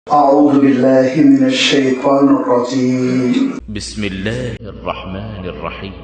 أعوذ بالله من الشيطان الرجيم. بسم الله الرحمن الرحيم.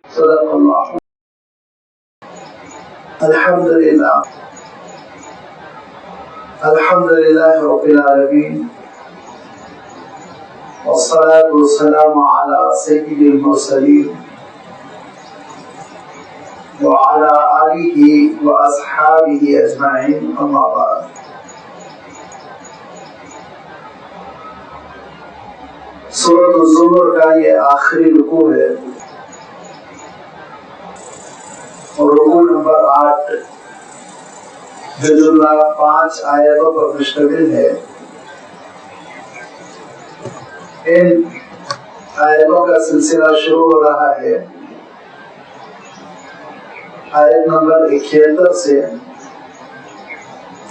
صدق الله. الحمد لله رب العالمين، والصلاة والسلام على سيد المرسلين وعلى آله وأصحابه أجمعين، أما بعد. سورۃ الزمر کا یہ آخری رکوع ہے اور رکوع نمبر 8 جو جملہ 5 آیتوں پر مشتمل ہے. ان آیتوں کا سلسلہ شروع ہو رہا ہے آیت نمبر 71 سے،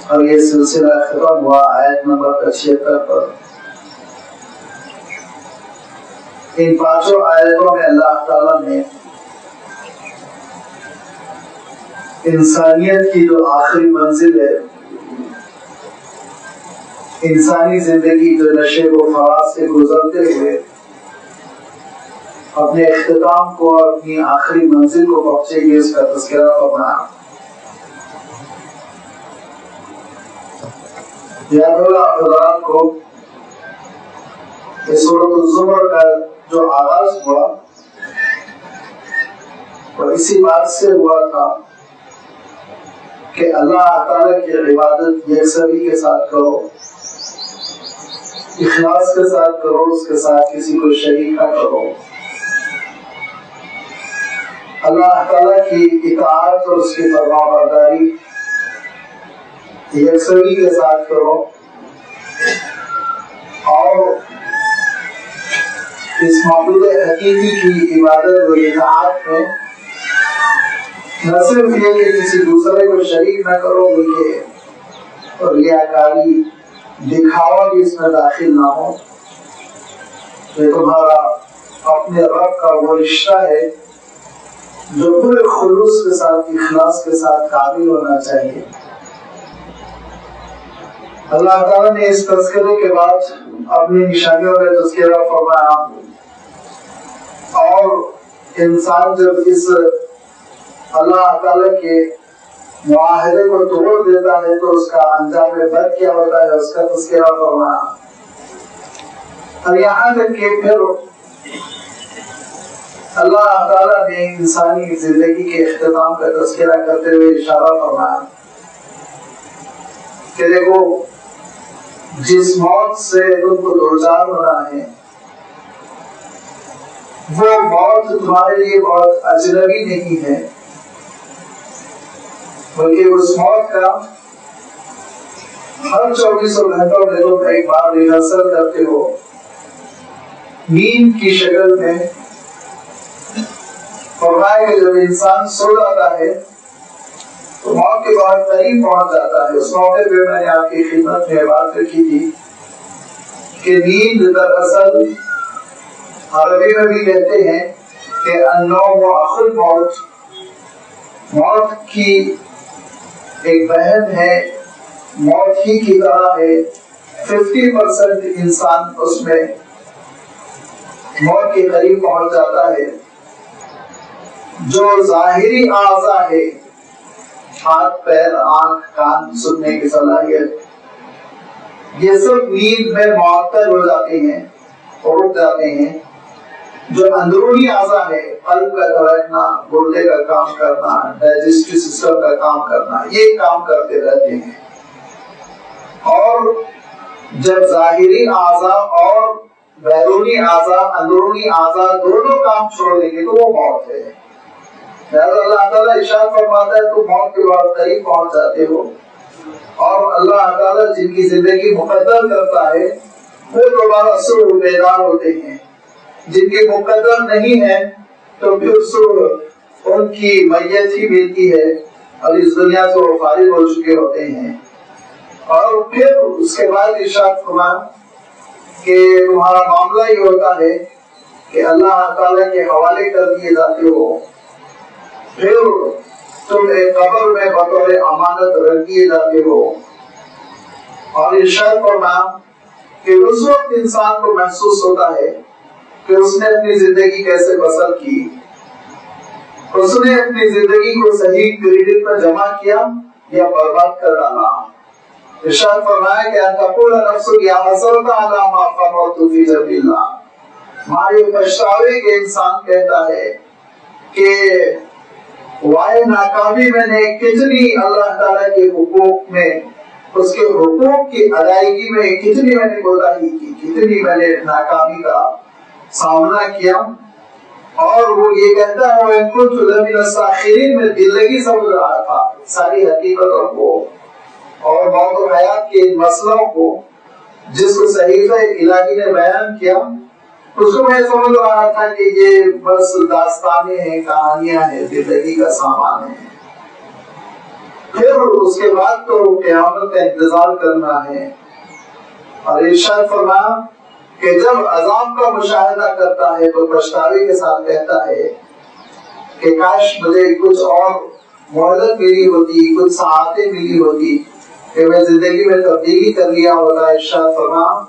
اور یہ سلسلہ ختم ہوا آیت نمبر 76 پر. ان 5 آیتوں میں اللہ تعالیٰ نے انسانیت کی جو آخری منزل ہے، انسانی زندگی جو نشیب و فراز سے گزرتے ہوئے اپنے اختتام کو اور اپنی آخری منزل کو پہنچے گی، اس کا تذکرہ فرمایا. یاد ہوگا حضرات کو کہ سورۃ الزمر کا جو آغاز ہوا وہ اسی بات سے ہوا تھا کہ اللہ تعالیٰ کی عبادت یکسوئی کے ساتھ کرو، اخلاص کے ساتھ کرو، اس کے ساتھ کسی کو شریک نہ کرو. اللہ تعالیٰ کی اطاعت اور اس کی فرمانبرداری یکسوئی کے ساتھ کرو، اور اس معبود حقیقی کی عبادت و اطاعت میں نہ صرف یہ کہ کسی دوسرے کو شریک نہ کرو، بلکہ ریاکاری، دکھاوا بھی اس میں داخل نہ ہو. یہ تمہارا اپنے رب کا وہ رشتہ ہے جو پورے خلوص کے ساتھ، اخلاص کے ساتھ کامل ہونا چاہیے. اللہ تعالیٰ نے اس تذکرے کے بعد اپنی نشانیوں کا تذکرہ فرمایا، اور انسان جب اس اللہ تعالیٰ کے معاہدے کو توڑ دیتا ہے تو اس کا انجام بد کیا ہوتا ہے، اس کا تذکرہ فرمایا. اور یہاں تک کہ پھر اللہ تعالیٰ نے انسانی زندگی کے اختتام کا تذکرہ کرتے ہوئے اشارہ فرمایا کہ دیکھو، جس موت سے تم کو دوچار ہونا ہے وہ موت تمہارے لیے بہت اجنبی نہیں ہے، بلکہ اس موت کا ہر 24 گھنٹوں میں تم ایک بار ریہرسل کرتے ہو نیند کی شکل میں. فرمایا کہ جب انسان سو جاتا ہے تو موت کے بعد قریب پہنچ جاتا ہے. اس موقع پہ میں نے آپ کی خدمت میں بات رکھی تھی کہ نیند دراصل عربی میں بھی کہتے ہیں کہ النوم اخو الموت، موت کی ایک بہن ہے، موت ہی کی طرح ہے. 50% انسان اس میں موت کے قریب پہنچ جاتا ہے. جو ظاہری اعضاء ہے، ہاتھ پیر آنکھ کان سننے کی صلاحیت، یہ سب نیند میں معطل ہو جاتے ہیں اور رک جاتے ہیں. جو اندرونی اعضاء ہے، قلب کا دھڑکنا، گردے کا کام کرنا، ڈائجسٹو سسٹم کا کام کرنا، یہ کام کرتے رہتے ہیں. اور جب ظاہری اعضاء اور بیرونی اعضاء، اندرونی اعضاء دونوں کام چھوڑ دیں گے تو وہ موت ہے. اللہ تعالیٰ ارشاد فرماتا ہے تو موت کے بعد قریب پہنچ جاتے ہو. اور اللہ تعالیٰ جن کی زندگی مقدر کرتا ہے وہ دوبارہ صبح بیدار ہوتے ہیں. جن کی مقدر نہیں ہے تو پھر صبح ان کی میت ہی ملتی ہے اور اس دنیا سے وہ فارغ ہو چکے ہوتے ہیں. اور پھر اس کے بعد ارشاد فرمایا کہ تمہارا معاملہ یہ ہوتا ہے کہ اللہ تعالیٰ کے حوالے کر دیے جاتے ہو. پھر تم ایک قبر میں بطور امانت رکھ دیے جاتے ہو. اور ارشاد فرمایا کہ اس وقت انسان کو محسوس ہوتا ہے کہ اس نے اپنی زندگی کیسے بسر کی، اس نے اپنی زندگی کو صحیح کریڈٹ پر جمع کیا یا برباد کر ڈالا. ارشاد فرمایا کہ ان تقول نفس یا حسرت علی ما فرطت فی سبیل اللہ، مارے پچھتاوے کے انسان کہتا ہے کہ وائے ناکامی میں نے کتنی اللہ تعالیٰ کے حقوق میں، اس کے حقوق کی ادائیگی میں کتنی میں نے کوتاہی کی، کتنی میں نے ناکامی کا سامنا کیا. اور وہ یہ کہتا ہے وَإِن كُنتُ لَمِنَ السَّاخِرِينَ، میں دل لگی سمجھ رہا تھا ساری حقیقتوں کو اور موت و حیات کے ان مسئلوں کو جس کو صحیفہ الہی نے بیان کیا، اس کو میں سمجھ رہا تھا کہ یہ بس داستانیں ہیں، کہانیاں ہیں، زندگی کا سامان ہے. پھر اس کے بعد تو قیامت کا انتظار کرنا ہے. اور ارشاد فرمایا کہ جب عذاب کا مشاہدہ کرتا ہے تو پچھتاوے کے ساتھ کہتا ہے کہ کاش مجھے کچھ اور مہلت ملی ہوتی، کچھ ساعتیں ملی ہوتی کہ میں زندگی میں تبدیلی کر لیا ہوتا. ارشاد فرمایا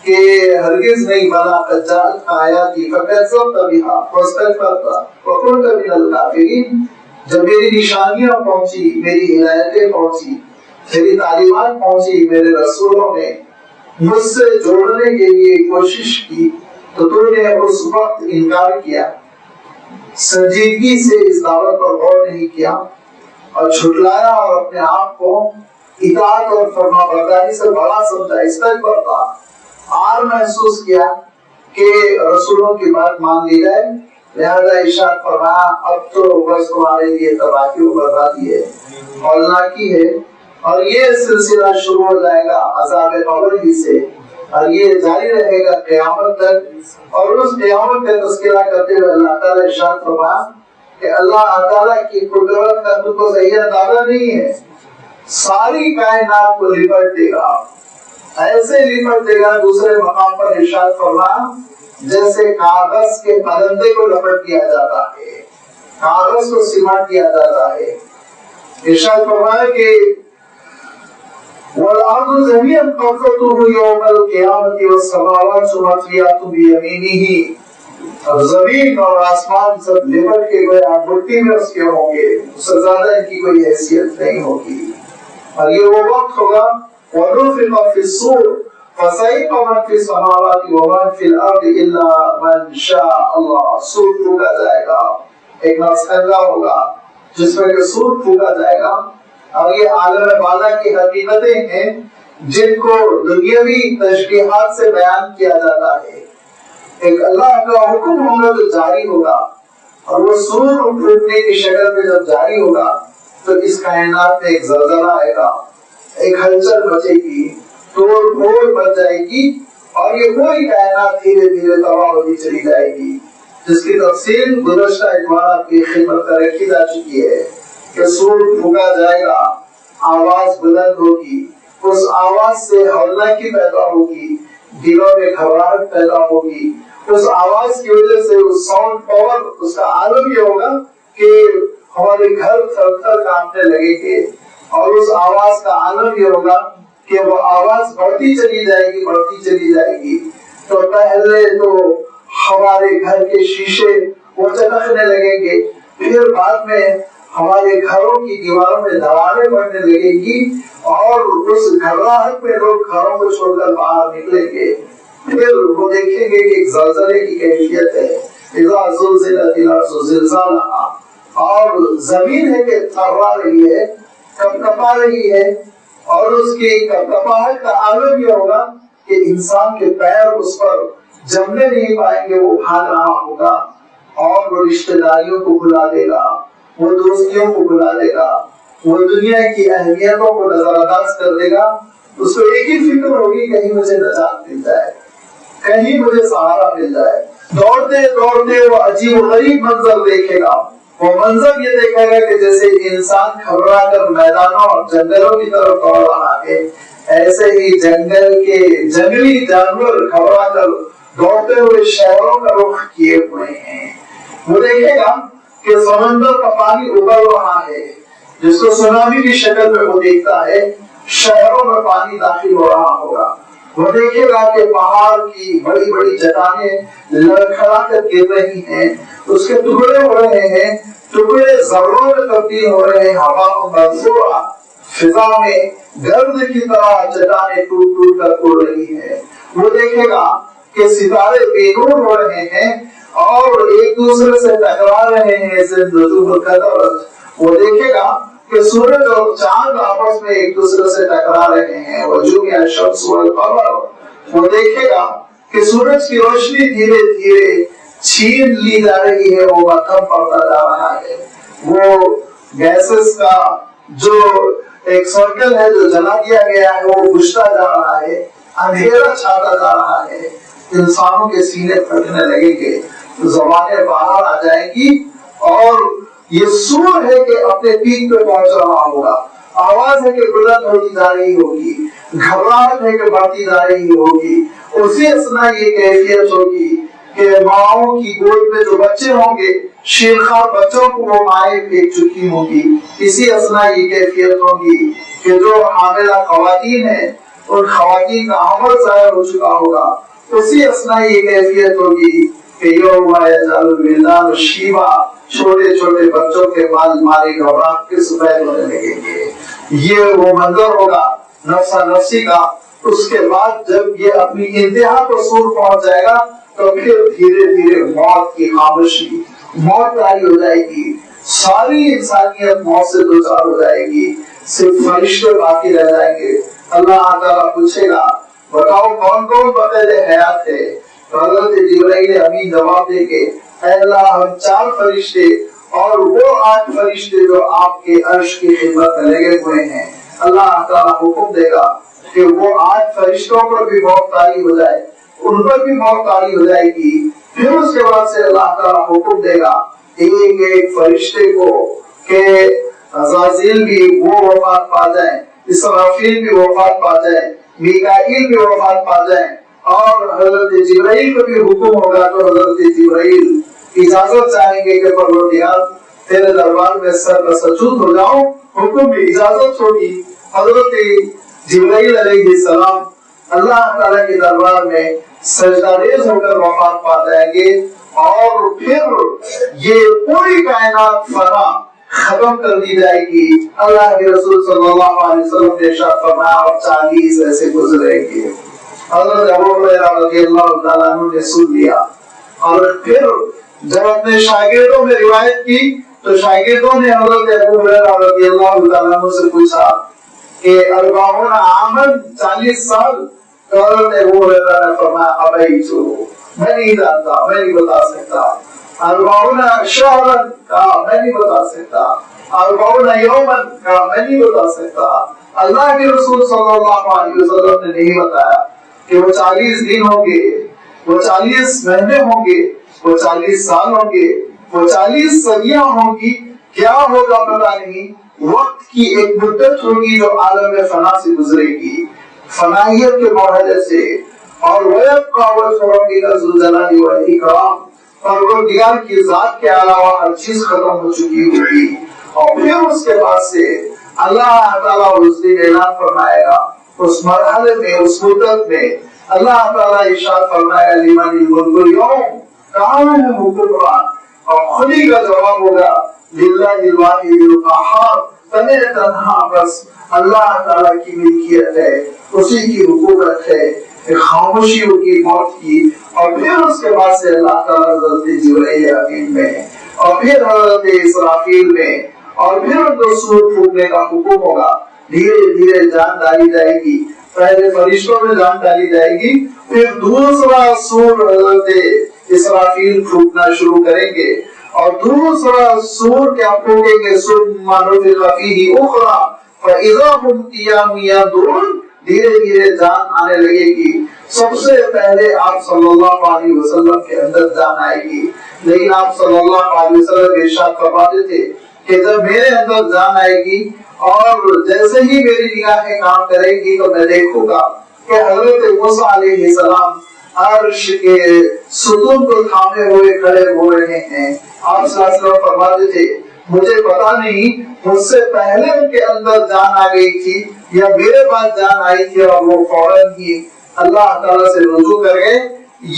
کہ ہرگز نہیں، بلا قد جاءتک آیاتی فکذبت بہا واستکبرت وکنت من الکافرین. جب میری نشانیاں پہنچی، میری ہدایتیں پہنچی، میری تعلیمات پہنچی، میرے رسولوں نے مجھ سے جوڑنے کے لیے کوشش کی تو تم نے اس وقت انکار کیا، سنجیدگی سے اس دعوت پر غور نہیں کیا اور جھٹلایا اور اپنے آپ کو اطاعت اور فرما برداری سے بڑا سمجھا، استکبرت، آر محسوس کیا کہ رسولوں کی بات مان لی جائے. لہذا ارشاد فرمایا اب تو بس تمہارے لیے تباہی و بربادی ہے، ہولناکی ہے. اور یہ سلسلہ شروع ہو جائے گا عذاب قبر ہی سے اور یہ جاری رہے گا قیامت تک. اور اس قیامت کا تذکرہ کرتے ہوئے اللہ تعالیٰ ارشاد فرمایا کہ اللہ تعالیٰ کی قدرت کا تم کو صحیح اندازہ نہیں ہے. ساری کائنات کو لپٹ دے گا، ایسے لپٹ دے گا. دوسرے مقام پر ارشاد فرمایا جیسے کاغذ کے پرندے کو لپٹ دیا جاتا ہے، کاغذ کو سمٹ دیا جاتا ہے. ارشاد فرمایا کہ وَالْأَرْضُ جَمِيعًا قَبْضَتُهُ يَوْمَ الْقِيَامَةِ وَالسَّمَاوَاتُ مَطْوِيَاتٌ بِيَمِينِهِ. اور زمین اور آسمان سب لپٹ کے گویا مٹی میں اس کے ہوں گے، اس سے زیادہ ان کی کوئی حیثیت نہیں ہوگی. اور یہ وہ وقت ہوگا وَنُفِخَ فِي الصُّورِ فَصَعِقَ مَن فِي السَّمَاوَاتِ وَمَن فِي الْأَرْضِ إِلَّا مَن شَاءَ اللَّهُ. سور پھونکا جائے گا، ایک نفسنگا ہوگا جس میں کہ سور پھونکا جائے گا. اور یہ عالم بالا کی حقیقتیں ہیں جن کو دنیاوی تشبیہات سے بیان کیا جاتا ہے. ایک اللہ کا حکم ہوگا جو جاری ہوگا اور وہ سور پھونکنے کی شکل میں جب جاری ہوگا تو اس کائنات میں ایک زلزلہ آئے گا، ایک ہلچل مچے گی، توڑ پھوڑ بچ جائے گی، اور یہ پوری کائنات دھیرے دھیرے تباہ ہوتی چلی جائے گی، جس کی تفصیل گزشتہ اجوالات کی خدمت میں رکھی جا چکی ہے کہ سور پھونکا جائے گا، آواز بلند ہوگی، اس آواز سے ہولناکی پیدا ہوگی، دلوں میں گھبراہٹ پیدا ہوگی، اس آواز کی وجہ سے اس ساؤنڈ پاور، اس کا عالم یہ ہوگا کہ ہمارے گھر تھر تھر کانپنے لگیں گے، اور اس آواز کا عالم یہ ہوگا کہ وہ آواز بڑھتی چلی جائے گی، بڑھتی چلی جائے گی۔ تو پہلے تو ہمارے گھر کے شیشے وہ چمکنے لگیں گے، پھر بعد میں ہمارے گھروں کی دیواروں میں دیواریں پڑنے لگیں گی، اور اس گھبراہٹ میں لوگ گھروں کو چھوڑ کر باہر نکلیں گے۔ پھر وہ دیکھیں گے کہ ایک زلزلے کی کیفیت ہے، اذا زلزلت الارض زلزالہا، اور زمین ہے کہ تھرا رہی ہے، کپکپا رہی ہے، اور اس کی کپکپاہٹ کا عالم یہ ہوگا کہ انسان کے پیر اس پر جمنے نہیں پائیں گے، وہ بھاگ رہا ہوگا، اور وہ رشتہ داریوں کو بھلا دے گا، وہ دوستیوں کو بھلا دے گا، وہ دنیا کی اہمیتوں کو نظر انداز کر دے گا۔ اس کو ایک ہی فکر ہوگی، کہیں مجھے نجات مل جائے، کہیں مجھے سہارا مل جائے۔ دوڑتے دوڑتے وہ عجیب و غریب منظر دیکھے گا، وہ منظر یہ دیکھے گا کہ جیسے انسان گھبرا کر میدانوں اور جنگلوں کی طرف دوڑ رہا ہے، ایسے ہی جنگل کے جنگلی جانور گھبرا کر دوڑتے ہوئے شہروں کا رخ کیے ہوئے ہیں۔ وہ دیکھے گا کہ سمندر کا پانی ابل رہا ہے، جس کو سونامی کی شکل میں وہ دیکھتا ہے، شہروں میں پانی داخل ہو رہا ہوگا۔ وہ دیکھے گا کہ پہاڑ کی بڑی بڑی چٹانیں لڑکھڑا کر گر رہی ہیں، اس کے ٹکڑے ہو رہے ہیں، ٹکڑے ذروں میں تبدیل ہو رہے ہیں، ہوا منصورہ، فضا میں گرد کی طرح چٹانیں ٹوٹ ٹوٹ کر اڑ رہی ہیں۔ وہ دیکھے گا کہ ستارے بے نور ہو رہے ہیں اور ایک دوسرے سے ٹکرا رہے ہیں، نجوم القدرت۔ وہ دیکھے گا کہ سورج اور چاند آپس میں ایک دوسرے سے ٹکرا رہے ہیں، وجوہ الشمس والقمر۔ وہ دیکھے گا کہ سورج کی روشنی دھیرے دھیرے چھین لی جا رہی ہے، وہ مدھم پڑتا جا رہا ہے، وہ گیسز کا جو ایک سرکل ہے جو جلا دیا گیا ہے وہ بجھتا جا رہا ہے، اندھیرا چھاتا جا رہا ہے، انسانوں کے سینے پھٹنے لگیں گے، زبانیں باہر آ جائیں گی، اور یہ سور ہے کہ اپنے پیک پہ پہنچ رہا ہوگا، آواز ہے کہ بلند ہوتی جا رہی ہوگی، گھبراہٹ ہے کہ بڑھتی جا رہی ہوگی۔ اسی اثنا یہ کیفیت ہوگی کہ ماؤں کی گود میں جو بچے ہوں گے، شیرخوار بچوں کو وہ مائیں پھینک چکی ہوں گی۔ اسی اثنا یہ کیفیت ہوگی کہ جو حاملہ خواتین ہیں، ان خواتین کا عمر ضائع ہو چکا ہوگا۔ اسی اثنا یہ کیفیت ہوگی کہ یوم یجعل الولدان شیبا، چھوٹے چھوٹے بچوں کے بال مارے گھبراہٹ کے سفید ہونے لگیں گے۔ یہ وہ منظر ہوگا نفسا نفسی کا۔ اس کے بعد جب یہ اپنی انتہا کو سور پہنچ جائے گا تو پھر دھیرے دھیرے موت کی خاموشی، موت طاری ہو جائے گی، ساری انسانیت موت سے دوچار ہو جائے گی، صرف فرشتے باقی رہ جائیں گے۔ اللہ تعالیٰ پوچھے گا بتاؤ کون کون بقید حیات ہے؟ تو حضرت جبرائیل امین جواب دے کے اے اللہ ہم 4 فرشتے اور وہ 8 فرشتے جو آپ کے عرش کی خدمت میں لگے ہوئے ہیں۔ اللہ تعالیٰ حکم دے گا کہ وہ 8 فرشتوں پر بھی موت طاری ہو جائے، ان پر بھی موت طاری ہو جائے گی۔ پھر اس کے بعد سے اللہ تعالیٰ حکم دے گا ایک ایک فرشتے کو کہ عزازیل بھی وہ وفات پا جائیں، اسرافیل بھی وفات پا جائیں، میکائیل بھی وفات پا جائیں، اور حضرت جبرائیل کو بھی حکم ہوگا تو حضرت جبرائیل اجازت چاہیں گے کہ پروردگار تیرے دربار میں سر سجود ہو جاؤں، حکم بھی اجازت ہوگی۔ حضرت جبرائیل علیہ السلام اللہ تعالیٰ کے دربار میں سجدہ ریز ہو کر وفات پا جائیں گے، اور پھر یہ پوری کائنات فنا ختم کر دی جائے گی۔ اللہ کے رسول صلی اللہ علیہ وسلم نے ارشاد فرمایا اور 40 ایسے گزرے گے۔ حضرت ابو ہریرہ رضی اللہ تعالیٰ عنہ نے سن لیا، اور پھر جب اپنے شاگردوں میں روایت کی تو شاگردوں نے حضرت ابو ہریرہ رضی اللہ تعالیٰ عنہ سے پوچھا کہ 40 عامن 40 سال؟ تو حضرت ابو ہریرہ نے فرمایا ابیتو، میں نہیں جانتا، میں نہیں بتا سکتا۔ 40 شہرن کا میں نہیں بتا سکتا، 40 یومن کا میں نہیں بتا سکتا، اللہ کے رسول صلی اللہ علیہ وسلم نے نہیں بتایا کہ وہ 40 دن ہوں گے، وہ 40 مہینے ہوں گے، وہ 40 سال ہوں گے، وہ 40 صدیاں ہوں گی، کیا ہوگا پتہ نہیں۔ وقت کی ایک مدت ہوگی جو عالم فنا سے گزرے گی، فنائیت کے مرحلے سے، اور وَيَبْقَى وَجْهُ رَبِّكَ ذُو الْجَلَالِ وَالْإِكْرَامِ، پروردگار کی ذات کے علاوہ ہر چیز ختم ہو چکی ہوگی۔ اور پھر اس کے بعد سے اللہ تعالیٰ اس دن اعلان فرمائے گا، اس مرحلے میں، اس مدت میں اللہ تعالیٰ ارشاد فرمائے گا لمن الملک اليوم، کہاں ہے ملک القرآن، اور خودی کا جواب ہوگا للہ الواحد القہار، تنہا تنہا بس اللہ تعالیٰ کی ملکیت ہے، اسی کی حکومت ہے۔ خاموشی ہوگی موت کی، اور پھر اس کے بعد سے اللہ تعالیٰ حضرت جبرائیل امین میں، اور پھر حضرت اسرافیل میں، اور پھر ان کو سور پھونکنے کا حکم ہوگا۔ دھیرے دھیرے جان ڈالی جائے گی، پہلے فرشتوں میں جان ڈالی جائے گی، پھر دوسرا سور حضرت اسرافیل پھونکنا شروع کریں گے، اور دوسرا سور کیا پھونکیں گے، ثم نفخ فیہ اخری فاذا هم قیام ینظرون، دھیرے دھیرے جان آنے لگے گی۔ سب سے پہلے آپ صلی اللہ علیہ وسلم کے اندر جان آئے گی، لیکن آپ صلی اللہ علیہ وسلم ارشاد فرماتے تھے کہ جب میرے اندر جان آئے گی اور جیسے ہی میری نگاہیں کام کریں گی تو میں دیکھوں گا کہ حضرت موسیٰ علیہ السلام عرش کے ستون کو تھامے ہوئے کھڑے ہو رہے ہیں۔ آپ صلی اللہ علیہ وسلم فرماتے تھے مجھے پتا نہیں مجھ سے پہلے ان کے اندر جان آ گئی تھی یا میرے پاس جان آئی تھی اور وہ فوراً ہی اللہ تعالیٰ سے رجوع کر گئے۔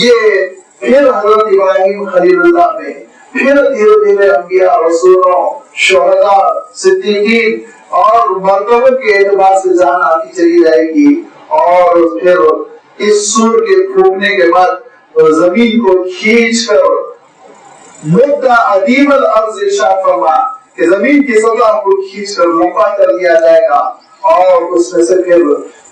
یہ پھر حضرت ابراہیم خلیل اللہ میں، پھر دھیرے دھیرے انبیاء، رسولوں، شہداء، صدیقین اور مرتبہ کے اعتبار سے جان آتی چلی جائے گی، اور پھر اس سور کے پھونکنے کے بعد زمین کو کھینچ کر مدہ عدیم الارض ارشاد فرما کہ زمین کی سطح کو کھینچ کر لمبا کر دیا جائے گا، اور اس میں سے پھر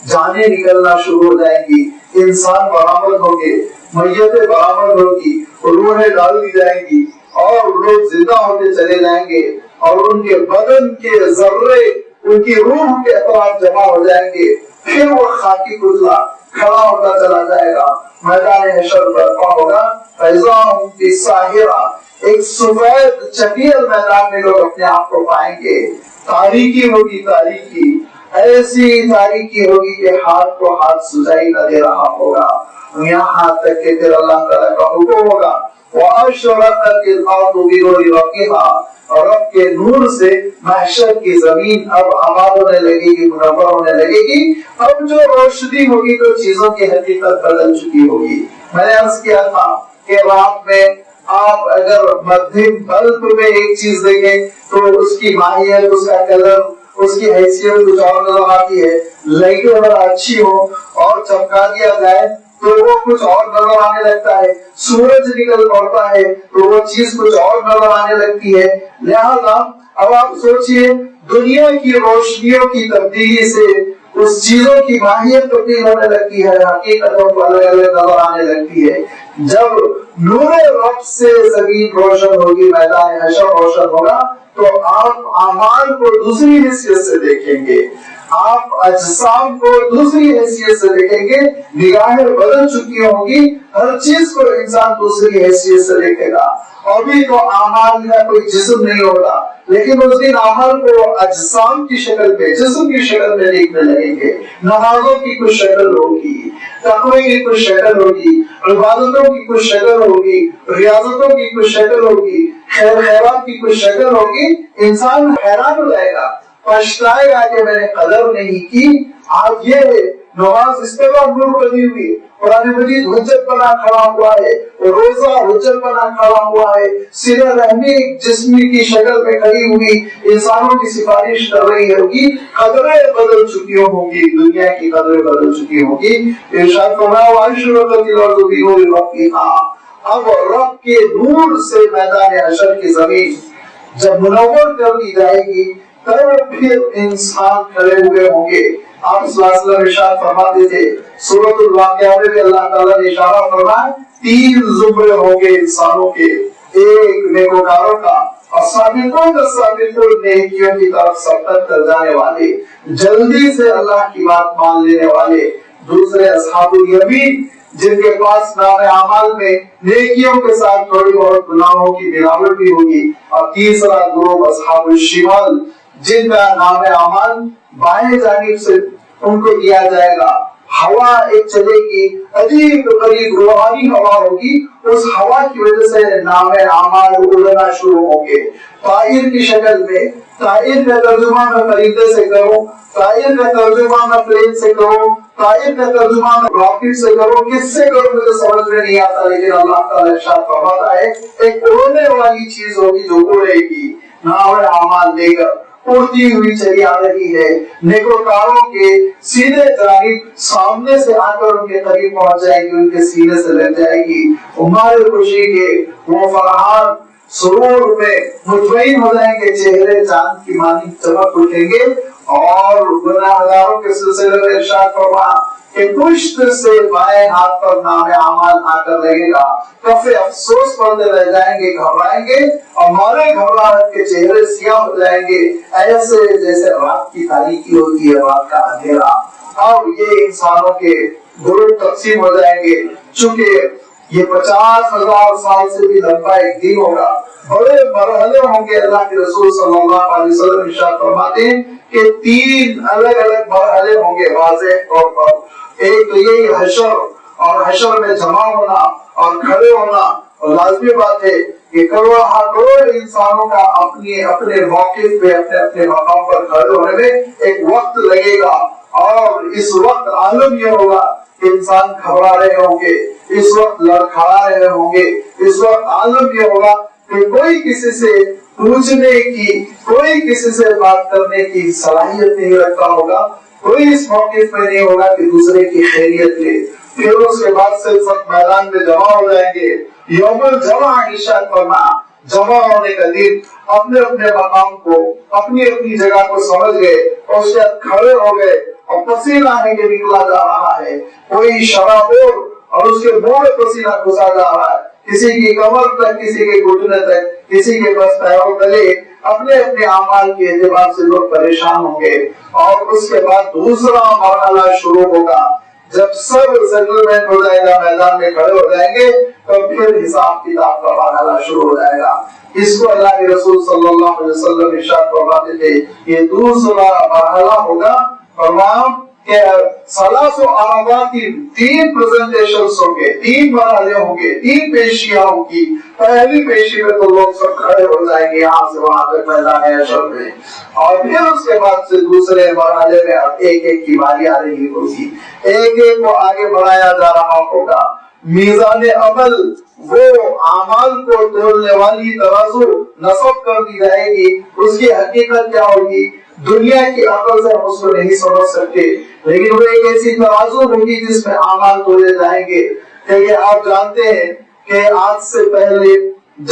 جانیں نکلنا شروع ہو جائیں گی، انسان برآمد ہوں گے، میتیں برآمد ہوگی، روحیں ڈال دی جائیں گی، اور لوگ زندہ ہوتے چلے جائیں گے، اور ان کے بدن کے ذرے ان کی روح کے اطراف جمع ہو جائیں گے، پھر وہ خاکی پتلا کھڑا ہوتا چلا جائے گا، میدان حشر برپا ہوگا، فَإِذَا هُمْ فِي السَّاحِرَةِ، ایک سفید چٹیل میدان میں لوگ اپنے آپ کو پائیں گے، تاریکی ہوگی، تاریکی ایسی تاریکی ہوگی کہ ہاتھ کو ہاتھ سجائی نہ دے رہا ہوگا، یہاں تک کہ پھر اللہ تعالیٰ کا حکم ہوگا وَأَشْرَقَتِ الْأَرْضُ بِنُورِ رَبِّهَا، اور رب کے نور سے محشر کی زمین اب آباد ہونے لگے گی، منور ہونے لگے گی۔ اب جو روشنی ہوگی تو چیزوں کی حقیقت بدل چکی ہوگی۔ میں نے عرض کیا تھا کہ رات میں آپ اگر مدھم بلب میں ایک چیز دیکھیں تو اس کی ماہیت، اس کا کلر، اس کی حیثیت کچھ اور نظر آتی ہے، لائٹیں اگر اچھی ہو اور چمکا دیا جائے تو وہ کچھ اور نظر آنے لگتا ہے، سورج نکل پڑتا ہے تو وہ چیز کچھ اور نظر آنے لگتی ہے۔ لہذا اب آپ سوچئے دنیا کی روشنیوں کی تبدیلی سے اس چیزوں کی ماہیت تبدیل ہونے لگتی ہے، حقیقتوں کو الگ الگ نظر آنے لگتی ہے۔ جب نور رب سے زمین روشن ہوگی، میدان حشر روشن ہوگا، تو آپ اعمال کو دوسری حیثیت سے دیکھیں گے، آپ اجسام کو دوسری حیثیت سے دیکھیں گے، نگاہیں بدل چکی ہوں گی، ہر چیز کو انسان دوسری حیثیت سے دیکھے گا۔ ابھی تو اعمال کا کوئی جسم نہیں ہوتا، لیکن اس دن اعمال کو اجسام کی شکل میں، جسم کی شکل میں دیکھنے لگیں گے۔ نمازوں کی کچھ شکل ہوگی، تقوی کی کچھ شکل ہوگی، عبادتوں کی کچھ شکل ہوگی، ریاضتوں کی کچھ شکل ہوگی، خیر خیرات کی کچھ شکل ہوگی۔ انسان حیران ہو جائے گا، پچھتائے گا کہ میں نے قدر نہیں کی۔ آج یہ نماز اس طرح نور بنی ہوئی، قرآن مجید حجت بنا کھڑا ہوا ہے، روزہ حجت بنا کھڑا ہوا ہے، صلہ رحمی جسمی کی شکل میں کھڑی ہوئی انسانوں کی سفارش کر رہی ہوگی، قدریں بدل چکی ہوں گی، دنیا کی قدریں بدل چکی ہوں گی۔ ارشاد فرمایا وَأَشْرَقَتِ الْأَرْضُ بِنُورِ رَبِّهَا، اب رب کے نور سے میدان حشر کی زمین جب منور کر دی جائے گی تب پھر انسان کھڑے ہوئے ہوں گے۔ آپ صلی اللہ علیہ وسلم ارشاد فرماتے تھے سورۃ الواقعہ میں اللہ تعالیٰ نے اشارہ فرمایا 3 زمرے ہوں گے انسانوں کے، ایک نیکوکاروں کا اور سابقون نیکیوں کی طرف سبقت کر جانے والے، جلدی سے اللہ کی بات مان لینے والے، دوسرے اصحاب الیمین جن کے پاس نام اعمال میں نیکیوں کے ساتھ تھوڑی بہت گناہوں کی ملاوٹ بھی ہوگی، اور تیسرا گروہ اصحاب الشمال جن کا نام اعمال بائیں جانب سے ان کو دیا جائے گا۔ ہوا ایک چلے گی، عجیب غریب روحانی ہوا ہوگی، اس ہوا کی وجہ سے نام اعمال اڑنا شروع ہوں گے طائر کی شکل میں۔ طائر کا ترجمہ میں پرندے سے کروں، طائر کا ترجمہ میں پلین سے کروں، طائر کا ترجمہ میں راکٹ سے کروں، کس سے کروں مجھے سمجھ میں نہیں آتا، لیکن اللہ تعالیٰ ارشاد فرماتا ہے ایک اڑنے والی چیز ہوگی جو اڑے گی، نام اعمال لے کر اڑتی ہوئی چلی آ رہی ہے۔ نیکوکاروں کے سیدھے جانب سامنے سے آ کر ان کے قریب پہنچ جائے گی، ان کے سینے سے لگ جائے گی۔ ہمارے خوشی کے وہ فرحان سرور میں مطمئن ہو جائیں گے، چہرے چاند کی مانند چمک اٹھیں گے۔ اور گناہگاروں کے سلسلے میں ارشاد فرمایا کہ پشت سے بائیں ہاتھ پر نام اعمال آ کر لگے گا، کفے افسوس پڑتے رہ جائیں گے، گھبرائیں گے اور مارے گھبراہٹ کے چہرے سیاہ ہو جائیں گے، ایسے جیسے رات کی تاریکی ہوتی ہے، رات کا اندھیرا۔ اب یہ انسانوں کے گروہ تقسیم ہو جائیں گے، چونکہ یہ 50,000 سال سے بھی لمبا ایک دن ہوگا، بڑے مرحلے ہوں گے۔ اللہ کے رسول صلی اللہ علیہ وسلم ارشاد فرماتے ہیں کہ 3 الگ الگ مرحلے ہوں گے واضح طور پر۔ ایک تو یہی حشر، اور حشر میں جمع ہونا اور کھڑے ہونا، اور لازمی بات ہے کہ کروڑ انسانوں کا اپنے موقف پہ اپنے مقام پر کھڑے ہونے میں ایک وقت لگے گا، اور اس وقت عالم یہ ہوگا کہ انسان گھبرا رہے ہوں گے، اس وقت لڑکھڑا رہے ہوں گے، اس وقت عالم یہ ہوگا کہ کوئی کسی سے پوچھنے کی، کوئی کسی سے بات کرنے کی صلاحیت نہیں رکھتا ہوگا، کوئی اس موقف میں نہیں ہوگا کہ دوسرے کی خیریت لے۔ پھر اس کے بعد سے سب میدان میں جمع ہو جائیں گے۔ یوم الجمع ارشاد فرمایا، جمع ہونے کا دن، اپنے اپنے مقام کو، اپنی اپنی جگہ کو سمجھ گئے اور اس کے کھڑے ہو گئے، اور پسینہ ہے کہ نکلا جا رہا ہے، کوئی شرابور اور اس کے منہ میں پسینہ گھسا جا رہا ہے، کسی کی کمر تک، کسی کے گھٹنے تک، کسی کے بس پیروں تلے۔ اپنے اپنے اعمال کے اعتبار سے لوگ پریشان ہوں گے، اور اس کے بعد دوسرا مرحلہ شروع ہوگا۔ جب سب سیٹلمنٹ ہو جائے گا، میدان میں کھڑے ہو جائیں گے، تو پھر حساب کتاب کا مرحلہ شروع ہو جائے گا۔ اس کو اللہ کے رسول صلی اللہ علیہ وسلم ارشاد فرماتے تھے، یہ دوسرا مرحلہ ہوگا۔ فرمایا کہ 3 عربات، 3 پریزنٹیشنز ہوں گے، 3 مرحلے ہوں گے، 3 پیشیاں ہوں گی۔ پہلی پیشی میں تو لوگ سب کھڑے ہو جائیں گے یہاں سے وہاں تک میدان حشر میں، اور پھر اس کے بعد سے دوسرے مرحلے میں ایک ایک کی باری آ رہی ہوگی، ایک ایک کو آگے بڑھایا جا رہا ہوگا۔ میزان عمل، وہ اعمال کو تولنے والی ترازو نصب کر دی جائے گی، اس کی حقیقت کیا ہوگی دنیا کی عقل سے ہم اس کو نہیں سمجھ سکتے، لیکن وہ ایک ایسی ترازو ہوگی جس میں اعمال تولے جائیں گے۔ کیونکہ آپ جانتے ہیں کہ آج سے پہلے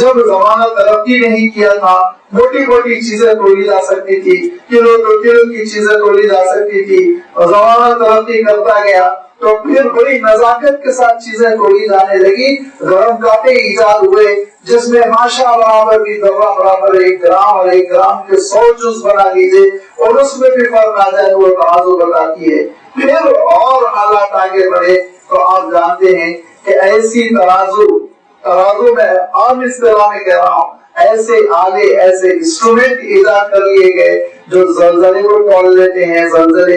جب زمانہ ترقی نہیں کیا تھا، موٹی موٹی چیزیں تولی جا سکتی تھی، کلو تو کلو کی چیزیں تولی جا سکتی تھی، اور زمانہ ترقی کرتا گیا تو پھر بڑی نزاکت کے ساتھ چیزیں تولی جانے لگی۔ گرم کانٹے ایجاد ہوئے جس میں ماشا برابر بھی ذرہ برابر 1 گرام اور 1 گرام کے 100 جز بنا لیجئے، اور اس میں بھی فرق آ جائے وہ ترازو بتاتی ہے۔ پھر اور حالات آگے بڑھے تو آپ جانتے ہیں کہ ایسی ترازو میں عام اصطلاح میں کہہ رہا ہوں، ایسے آلے، ایسے انسٹرومنٹ ایجاد کر لیے گئے جو زلزلے کو تول لیتے ہیں، زلزلے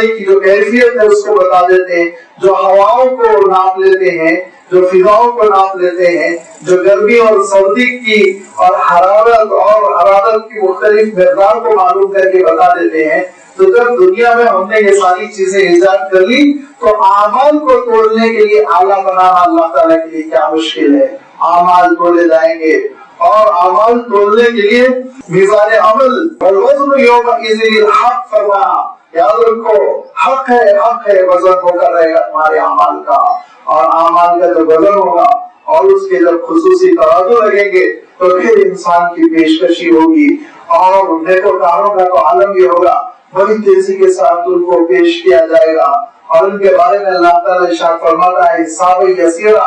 کی جو کیفیت ہے اس کو بتا دیتے ہیں، جو ہواؤں کو ناپ لیتے ہیں، جو فضاؤں کو ناپ لیتے ہیں، جو گرمی اور سردی کی اور حرارت کی مختلف مقدار کو معلوم کر کے بتا دیتے ہیں۔ تو جب دنیا میں ہم نے یہ ساری چیزیں ایجاد کر لی تو اعمال کو تولنے کے لیے آلہ بنانا اللہ تعالیٰ کے لیے کیا مشکل ہے۔ اعمال تولے جائیں گے، اور اعمال تولنے کے لیے میزان عمل والوزن یومئذ الحق فرمایا، یاد رکھو حق ہے وزن ہو کر رہے گا تمہارے اعمال کا، اور اعمال کا جو وزن ہوگا اور اس کے جب خصوصی ترازو لگیں گے تو پھر انسان کی پیشکشی ہوگی، اور نیکوکاروں کا تو عالم یہ ہوگا بڑی تیزی کے ساتھ ان کو پیش کیا جائے گا، اور ان کے بارے میں اللہ تعالیٰ ارشاد فرماتا ہے حساب یسیرا،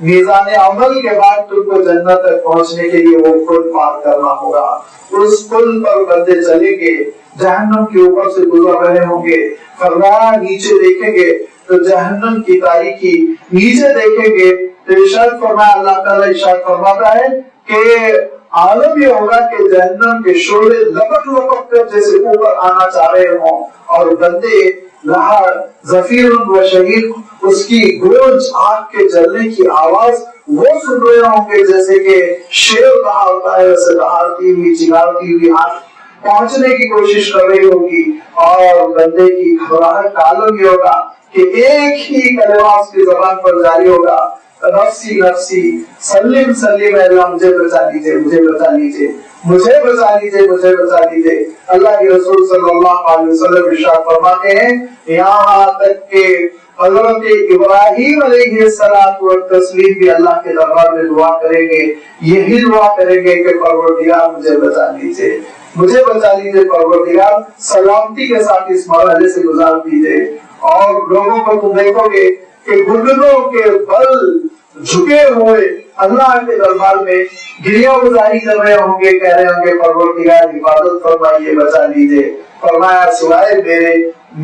میزان عمل کے بعد تم کو جنت تک پہنچنے کے لیے وہ پل پار کرنا ہوگا. اس پل پر بندے چلیں گے, جہنم کے اوپر سے گزر رہے ہوں گے, فرمایا نیچے دیکھیں گے تو جہنم کی تاریکی, نیچے دیکھیں گے تو ارشاد فرمایا, اللہ تعالیٰ ارشاد فرماتا ہے کہ عالم یہ ہوگا کہ جہنم کے شعلے لپک لپک کر جیسے اوپر آنا چاہ رہے ہوں, اور بندے لہا زفیر و شہید اس کی گونج, آگ کے جلنے کی آواز وہ سن رہے ہوں گے جیسے کہ شیر دہاڑتا ہے, ویسے دہاڑتی ہوئی چگاڑتی ہوئی آگ پہنچنے کی کوشش کر رہی ہوگی. اور بندے کی گھبراہٹ کا عالم یہ ہوگا کہ ایک ہی کلمہ اس کی زبان پر جاری ہوگا, نفسی نفسی سلم سلم, اے اللہ مجھے بچا لیجیے, مجھے بچا لیجیے, مجھے بچا لیجیے, مجھے بچا لیجیے. اللہ کے رسول صلی اللہ علیہ وسلم ارشاد فرماتے ہیں, یہاں تک کہ حضرت ابراہیم علیہ الصلوۃ والتسلیم بھی اللہ کے دربار میں دعا کریں گے, یہی دعا کریں گے کہ پروردگار مجھے بچا لیجیے, مجھے بچا لیجیے, پروردگار سلامتی کے ساتھ اس مرحلے سے گزار دیجیے. اور لوگوں کو تم دیکھو گے کہ گردنوں کے بل جھکے ہوئے اللہ کے دربار میں گریہ گزاری کر رہے ہوں گے, کہہ رہے ہوں گے پروردگار حفاظت فرمائیے, بچا لیجیے. فرمایا سوائے میرے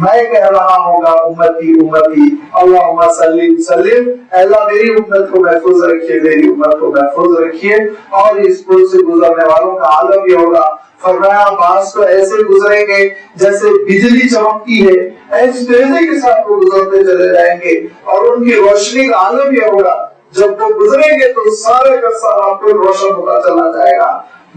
میں کہہ رہا ہوں گا امتی امتی, اللہم سلم سلم, اے اللہ میری امت کو محفوظ رکھیے, میری امت کو محفوظ رکھیے. اور اس پل سے گزرنے والوں کا عالم یہ ہوگا, فرمایا بعض تو ایسے گزریں گے جیسے بجلی چمکتی ہے, ایسی تیزی کے ساتھ وہ گزرتے چلے جائیں گے, اور ان کی روشنی کا عالم یہ ہوگا جب وہ گزریں گے تو سارے کا سارا پل روشن ہوتا چلا جائے گا.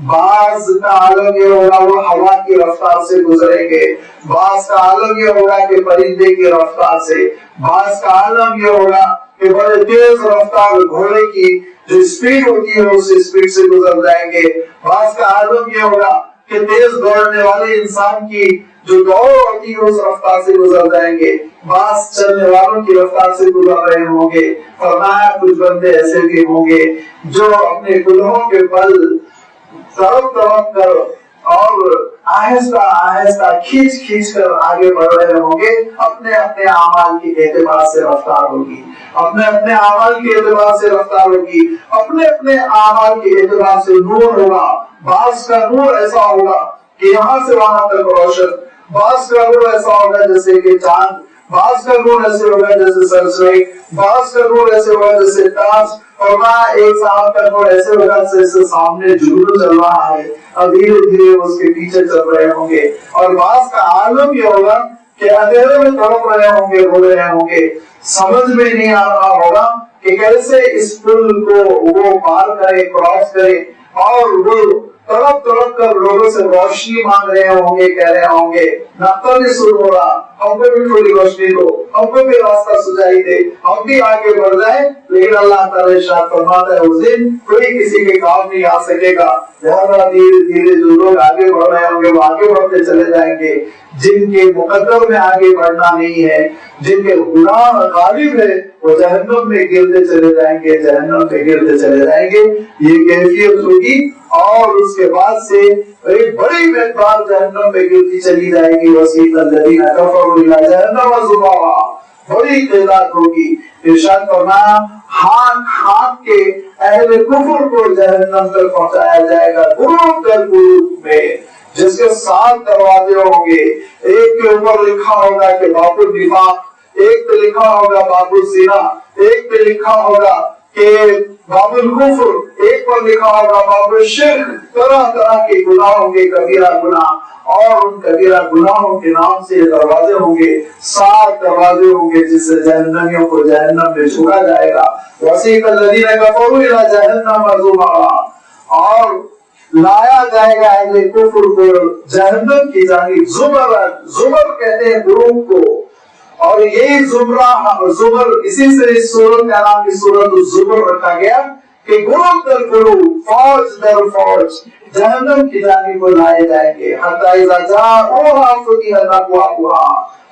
بعض کا عالم یہ ہوگا وہ ہوا کی رفتار سے گزریں گے, بعض کا عالم یہ ہوگا کہ پرندے کی رفتار سے, بعض کا عالم یہ ہوگا کہ بڑے تیز رفتار گھوڑے کی جو اسپیڈ ہوتی ہے اس اسپیڈ سے گزر جائیں گے, بعض کا عالم یہ ہوگا کہ تیز دوڑنے والے انسان کی جو دوڑ ہوتی ہے اس رفتار سے گزر جائیں گے, بعض چلنے والوں کی رفتار سے گزر رہے ہوں گے. فرمایا کچھ بندے ایسے بھی ہوں گے جو اپنے گناہوں کے بل تڑپ تڑپ کر اور آہستہ آہستہ کھینچ کھینچ کر آگے بڑھ رہے ہوں گے. اپنے اپنے اعمال کے اعتبار سے رفتار ہوگی, اپنے اپنے اعمال کے اعتبار سے رفتار ہوگی, اپنے اپنے اعمال کے اعتبار سے نور ہوگا. بعض کا نور ایسا ہوگا کہ یہاں سے وہاں تک روشن, بعض کا نور ایسا ہوگا جیسے کہ چاند, بعض کا نور ایسے ہوگا جیسے سرسوئی, بعض کا نور ایسے ہوگا جیسے تاج. اور ایک صاحب کا نور ایسے ہوگا جیسے سامنے جھولو چل رہا ہے اور دھیرے دھیرے اس کے پیچھے چل رہے ہوں گے. اور بعض کا عالم یہ ہوگا کہ اندھیرے میں تڑپ رہے ہوں گے, رو رہے ہوں گے, سمجھ میں نہیں آ رہا ہوگا کہ کیسے اس پل کو وہ پار کرے, کراس کرے, اور وہ تڑپ تڑپ کر لوگوں سے روشنی مانگ رہے ہوں گے, کہہ رہے ہوں گے نقطہ بھی سن ہو رہا, ہم کو بھی تھوڑی روشنی دو, ہم کو بھی راستہ سجائی دے, ہم بھی آگے بڑھ جائیں. لیکن اللہ تعالیٰ ارشاد فرماتا ہے اس دن کوئی کسی کے کام نہیں آ سکے گا. لہذا دھیرے دھیرے جو لوگ آگے بڑھ رہے ہوں گے وہ آگے بڑھتے چلے جائیں گے. جن کے مقدر میں آگے بڑھنا نہیں ہے, جن کے گناہ غالب ہے, وہ جہنم میں گرتے چلے جائیں گے, جہنم میں گرتے چلے جائیں گے. یہ کیفیت ہوگی. اور اس کے بعد سے ایک بڑی مقدار جہنم میں گرتی چلی جائے گی. وسیق الذین کفروا الی جہنم زمرا, بڑی تعداد ہوگی. ارشاد فرمایا ہاتھ ہاتھ کے اہل کفر کو جہنم تک پہنچایا جائے گا, گروپ در گروپ میں, جس کے 7 دروازے ہوں گے. ایک کے اوپر لکھا ہوگا کہ باب النفاق, ایک پہ لکھا ہوگا باب الزنا, ایک پہ لکھا ہوگا کہ باب الکفر, ایک پر لکھا ہوگا باب الشرک. طرح طرح کے گناہ ہوں گے, کبیرہ گناہ, اور ان کبیرہ گناہوں کے نام سے دروازے ہوں گے. 7 دروازے ہوں گے جس سے جہنمیوں کو جہنم میں جھکا جائے گا. وسیق الذین کفروا الی جہنم زمرا, اور لایا جائے گا اہل کفر کو جہنم کی جانب. زمر کہتے ہیں گروپ کو, اور یہی زمر اسی سے اس سورت کا نام کی سورت الزمر رکھا گیا کہ گروپ در گروپ, فوج در فوج جہنم کی جانب کو لائے جائیں گے. حتی اذا جاءوها فتحت ابوابها,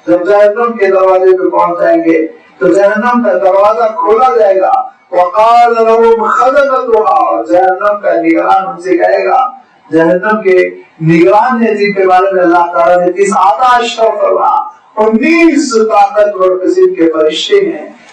جب جہنم کے دروازے پہ پہنچ جائیں گے تو جہنم کا دروازہ کھولا جائے گا. وقال لهم خزنتها, جہنم کا نگران ان سے کہے گا, جہنم کے نگران ہے جن کے بارے میں اللہ تعالیٰ نے 19 طاقتور قسم کے فرشتے ہیں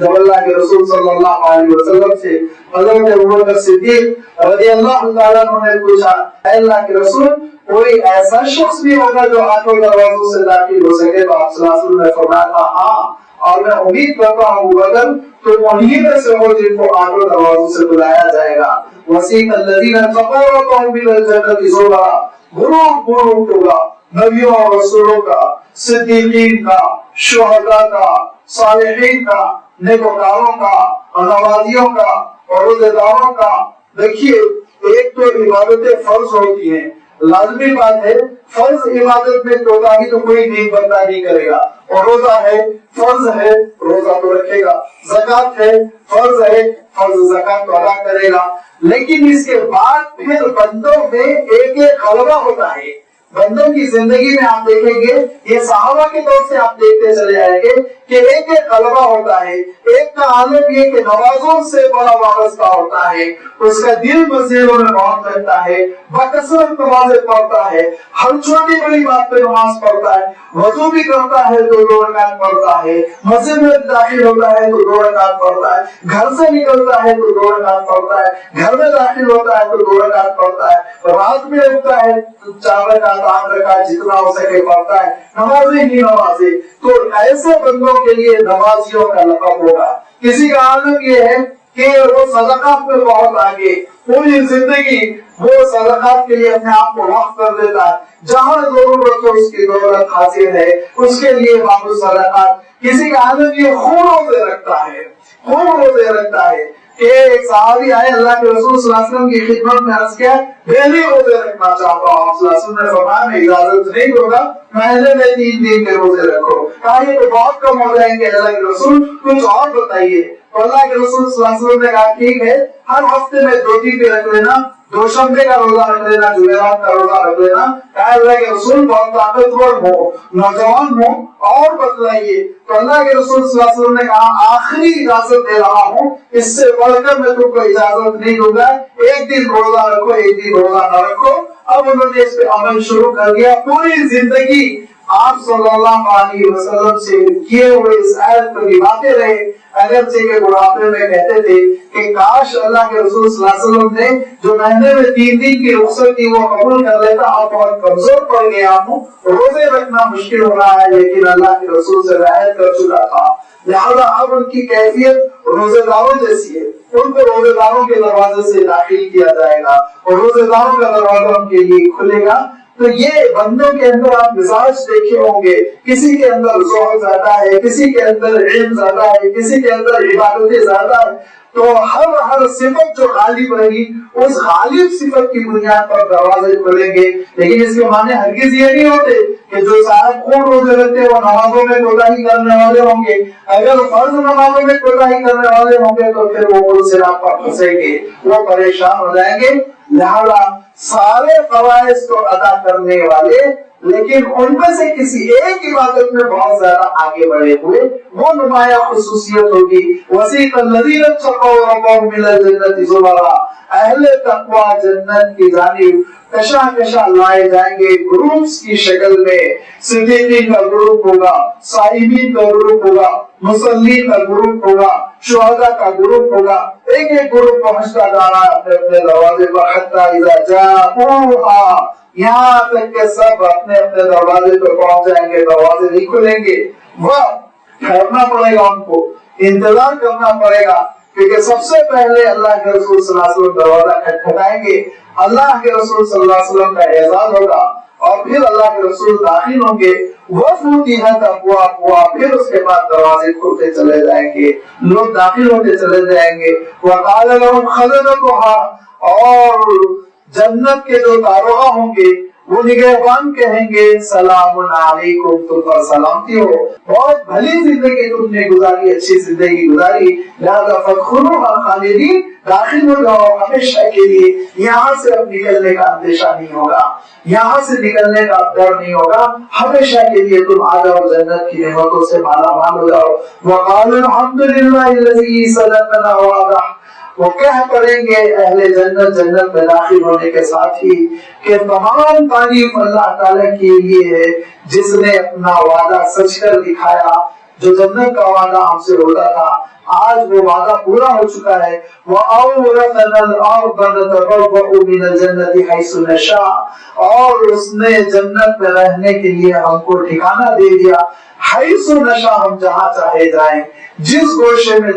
جب اللہ کے رسول صلی اللہ علیہ وسلم سے حضرت ابوبکر صدیق رضی اللہ تعالیٰ عنہ نے پوچھا اے اللہ کے رسول کوئی ایسا شخص بھی ہوگا جو آٹھوں دروازوں سے داخل ہو سکے؟ تو آپ صلی اللہ علیہ وسلم نے فرمایا تھا ہاں، اور میں امید کرتا ہوں ابوبکر تم انہی میں سے ہو جن کو آٹھوں دروازوں سے بلایا جائے گا۔ وسیق الذین اتقوا ربهم الى الجنۃ زمرا، گروپ گروپ ہوگا نبیوں اور رسولوں کا، صدیقین کا، شہداء کا، صالحین کا، نیکوکاروں کا، نمازیوں کا اور روزے داروں کا۔ دیکھیے ایک تو عبادتیں فرض ہوتی ہیں، لازمی بات ہے فرض عبادت میں کوتاہی تو کوئی نیک بندہ نہیں کرے گا، اور روزہ ہے فرض ہے روزہ تو رکھے گا، زکات ہے فرض ہے فرض زکات تو ادا کرے گا، لیکن اس کے بعد پھر بندوں میں ایک ایک غلبہ ہوتا ہے۔ بندوں کی زندگی میں آپ دیکھیں گے، یہ صحابہ کے دور سے آپ دیکھتے چلے آئیں گے کہ ایک ایک غلبہ ہوتا ہے۔ ایک کا عالم یہ کہ نمازوں سے بڑا وابستہ ہوتا ہے، اس کا دل مسجدوں میں بہت رہتا ہے، بکثرت نمازیں پڑھتا ہے، ہر چھوٹی بڑی بات پہ نماز پڑھتا ہے، وضو بھی کرتا ہے تو 2 رکعت پڑھتا ہے، مسجد میں داخل ہوتا ہے تو 2 رکعت پڑھتا ہے، گھر سے نکلتا ہے تو 2 رکعت پڑھتا ہے، گھر میں داخل ہوتا ہے تو 2 رکعت پڑھتا ہے، رات میں اٹھتا ہے تو 4 رکعت 8 رکعت جتنا ہو سکے پڑھتا ہے، نمازیں ہی نمازیں۔ تو ایسے بندوں کے لیے نمازیوں کا لقب ہوگا۔ کسی کا عالم یہ ہے کہ وہ صدقات میں بہت آگے، پوری زندگی وہ صدقات کے لیے اپنے آپ کو وقف کر دیتا ہے، جہاں ضرورت ہو اس کی دولت حاضر ہے، اس کے لیے باب الصدقات۔ کسی کا عالم یہ خوب روزے رکھتا ہے، خوب روزے رکھتا ہے کہ ایک صحابی آئے اللہ کے رسول صلی اللہ علیہ وسلم کی خدمت میں عرض کیا ڈیلی روزے رکھنا چاہتا ہوں۔ آپ صلی اللہ علیہ وسلم نے فرمایا میں اجازت نہیں دوں گا، مہینے میں 3 دن کے روزے رکھو۔ کہا یہ تو بہت کم ہو جائیں گے اللہ کے رسول، کچھ اور بتائیے۔ تو اللہ کے رسول صلی اللہ علیہ وسلم نے کہا ٹھیک ہے، ہر ہفتے میں 2 دن پہ رکھ لینا، 2 شنبے کا روزہ رکھ لینا، جمعرات کا روزہ رکھ لینا۔ کہا اللہ کے رسول بہت طاقتور ہو، نوجوان ہو، اور بتلائیے۔ تو اللہ کے رسول صلی اللہ علیہ وسلم نے کہا آخری اجازت دے رہا ہوں، اس سے بڑھ کر میں تم کو اجازت نہیں دوں گا، 1 دن روزہ رکھو 1 دن روزہ نہ رکھو۔ اب انہوں نے اس پہ عمل شروع کر دیا، پوری زندگی آپ صلی اللہ علیہ وسلم سے کیے ہوئے اس آیت پر نبھاتے رہے، اگرچہ کہ بڑھاپے میں کہتے تھے کہ کاش اللہ کے رسول صلی اللہ علیہ وسلم نے جو مہینے میں 3 دن کی رخصت تھی وہ قبول کر لیتا، آپ بہت کمزور پڑ گیا ہوں، روزے رکھنا مشکل ہو رہا ہے، لیکن اللہ کے رسول سے رعایت کر چکا تھا، لہذا اب ان کی کیفیت روزے داروں جیسی ہے، ان کو روزے داروں کے دروازے سے داخل کیا جائے گا اور روزے داروں کا دروازہ ان کے لیے کھلے گا۔ تو یہ بندوں کے اندر آپ مزاج دیکھے ہوں گے، کسی کے اندر زہد زیادہ ہے، کسی کے اندر علم زیادہ ہے، کسی کے اندر عبادتیں زیادہ ہے۔ تو ہر صفت جو غالب رہی اس غالب صفت کی بنیاد پر دروازے کھلیں گے، لیکن اس کے معنی ہرگز یہ نہیں ہوتے کہ جو صاحب خوب روزے رکھتے وہ نمازوں میں کوتاہی کرنے والے ہوں گے۔ اگر فرض نمازوں میں کوتاہی کرنے والے ہوں گے تو پھر وہ سرات پر پھنسیں گے، وہ پریشان ہو جائیں گے۔ لہذا سارے فرائض کو ادا کرنے والے لیکن ان میں سے کسی ایک عبادت میں بہت زیادہ آگے بڑھے ہوئے وہ نمایاں خصوصیت ہوگی۔ وسیق الذین اتقوا ربهم الى الجنۃ زمرا، اہل تقوی جنت کی جانب کشا کشا لائے جائیں گے گروپس کی شکل میں۔ صدیقین کا گروپ ہوگا، صائمین کا گروپ ہوگا، مصلین کا گروپ ہوگا، شہداء کا گروپ ہوگا، ایک ایک گروپ پہنچتا جا رہا ہے اپنے اپنے دروازے پر، حتی اذا جاءوها، یہاں تک کہ سب اپنے اپنے دروازے پر پہنچ جائیں گے، دروازے نہیں کھلیں گے، وہ ٹھہرنا پڑے گا، ان کو انتظار کرنا پڑے گا، کیونکہ سب سے پہلے اللہ کے رسول صلی اللہ علیہ وسلم دروازہ کھٹکھٹائیں گے، اللہ کے رسول صلی اللہ علیہ وسلم کا اعزاز ہوگا اور پھر اللہ کے رسول داخل ہوں گے، وَفُتِحَتْ أَبْوَابُهَا، پھر اس کے بعد دروازے کھلتے چلے جائیں گے، لوگ داخل ہوتے چلے جائیں گے۔ وَقَالَ لَهُمْ خَزَنَتُهَا، اور جنت کے جو داروغہ ہوں گے وہ نگہبان کہیں گے سلام علیکم، تم پر سلامتی ہو، بہت بھلی زندگی تم نے گزاری، اچھی زندگی گزاری، لہذا فادخلوها خالدین، داخل ہو جاؤ ہمیشہ کے لیے، یہاں سے اب نکلنے کا اندیشہ نہیں ہوگا، یہاں سے نکلنے کا ڈر نہیں ہوگا، ہمیشہ کے لیے تم آ جاؤ، جنت کی نعمتوں سے مالا مال ہو جاؤ۔ وقالوا الحمد للہ الذی صدقنا وعدہ، وہ کہہ پڑیں گے اہل جنت جنت میں داخل ہونے کے ساتھ ہی کہ تمام تعریف اللہ تعالیٰ کے لیے ہے جس نے اپنا وعدہ سچ کر دکھایا، جو جنت کا وعدہ ہم سے ہوتا تھا آج وہ وعدہ پورا ہو چکا ہے. وَأَوْرَثَنَا الْأَرْضَ نَتَبَوَّأُ مِنَ الْجَنَّةِ حَيْثُ نَشَاءُ، اور اس نے جنت میں رہنے کے لیے ہم کو ٹھکانہ دے دیا. حیث نشاء، ہم جہاں چاہے جائیں، جس گوشے میں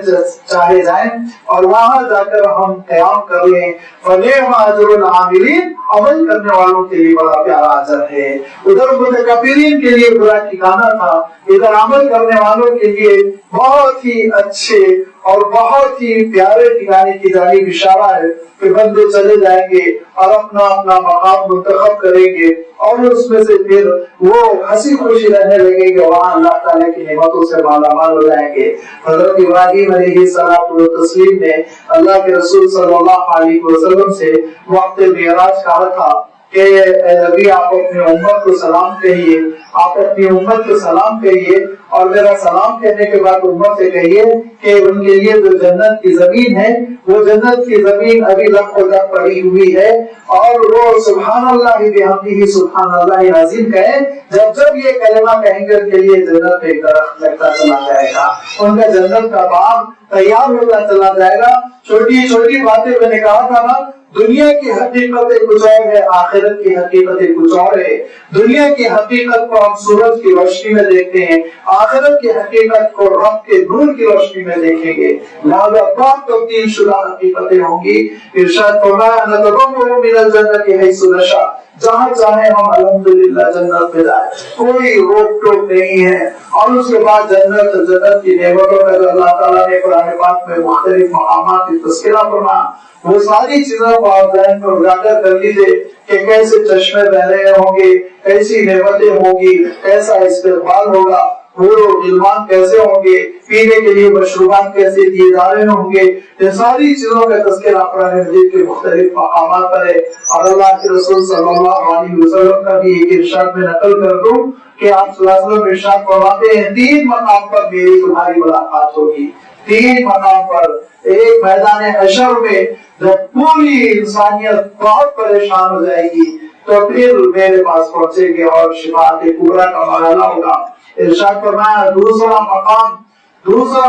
چاہے جائیں اور وہاں جا کر ہم قیام کر لیں. فَنِعْمَ أَجْرُ الْعَامِلِينَ، عمل کرنے والوں کے لیے بڑا پیارا اجر ہے. ادھر متکبرین کے لیے برا ٹھکانہ تھا، ادھر عمل کرنے والوں کے لیے بہت ہی اچھے اور بہت ہی پیارے ٹھکانے کی جانب اشارہ ہے کہ بندے چلے جائیں گے اور اپنا اپنا مقام منتخب کریں گے اور اس میں سے پھر وہ ہنسی خوشی رہنے لگیں گے، وہاں اللہ تعالیٰ کی نعمتوں سے مالا مال ہو جائیں گے. حضرت ابراہیم علیہ الصلوۃ والتسلیم نے اللہ کے رسول صلی اللہ علیہ وسلم سے وقت معراج کہا تھا کہ اے نبی، آپ اپنی امت کو سلام کہیے، آپ اپنی امت کو سلام کہیے، اور میرا سلام کہنے کے بعد امت سے کہیے کہ ان کے لیے جو جنت کی زمین ہے وہ جنت کی زمین ابھی لق و لق پڑی ہوئی ہے، اور وہ سبحان اللہ بحمدہ سبحان اللہ عظیم کہیں. جب جب یہ کلمہ کہیں گے ان کے لیے جنت پہ ایک درخت لگتا چلا جائے گا، ان کا جنت کا باغ تیار ہوتا چلا جائے گا. چھوٹی چھوٹی باتیں میں نے کہا تھا نا، دنیا کی حقیقتیں کچھ اور ہے، آخرت کی حقیقتیں کچھ اور ہے. دنیا کی حقیقت کو ہم سورج کی روشنی میں دیکھتے ہیں، آخرت کی حقیقت کو رب کے نور کی روشنی میں دیکھیں گے. لہذا بہت تبدیل شدہ حقیقتیں ہوں گی. ارشاد فرمایا نَتَبَوَّأُ مِنَ الْجَنَّةِ حَيْثُ نَشَاءُ، جہاں چاہے ہم الحمدللہ جنت میں جائیں، کوئی روک ٹوک نہیں ہے. اور اس کے بعد جنت کی نعمتوں کا جو اللہ تعالیٰ نے قرآن پاک میں مختلف مقامات کی تذکرہ فرمایا، وہ ساری چیزوں کو آپ ذہن میں اجاگر کر لیجئے کہ کیسے چشمے بہ رہے ہوں گے، کیسی نعمتیں ہوں گی، کیسا استقبال ہوگا، وہ غلمان کیسے ہوں گے، پینے کے لیے مشروبات کیسے دیے جا رہے ہوں گے. یہ ساری چیزوں کا تذکرہ قرآن مجید کے مختلف مقامات پر ہے. اور اللہ کے رسول صلی اللہ علیہ وسلم کا بھی ایک ارشاد میں نقل کر دوں کہ آپ صلی اللہ علیہ وسلم ارشاد فرماتے ہیں 3 مقام پر میری تمہاری ملاقات ہوگی. 3 مقام پر. ایک میدان حشر میں جب پوری انسانیت بہت پریشان ہو جائے گی تو پھر میرے پاس پہنچیں گے اور شفاعت کبریٰ کا مرحلہ ہوگا. ارشاد فرمایا دوسرا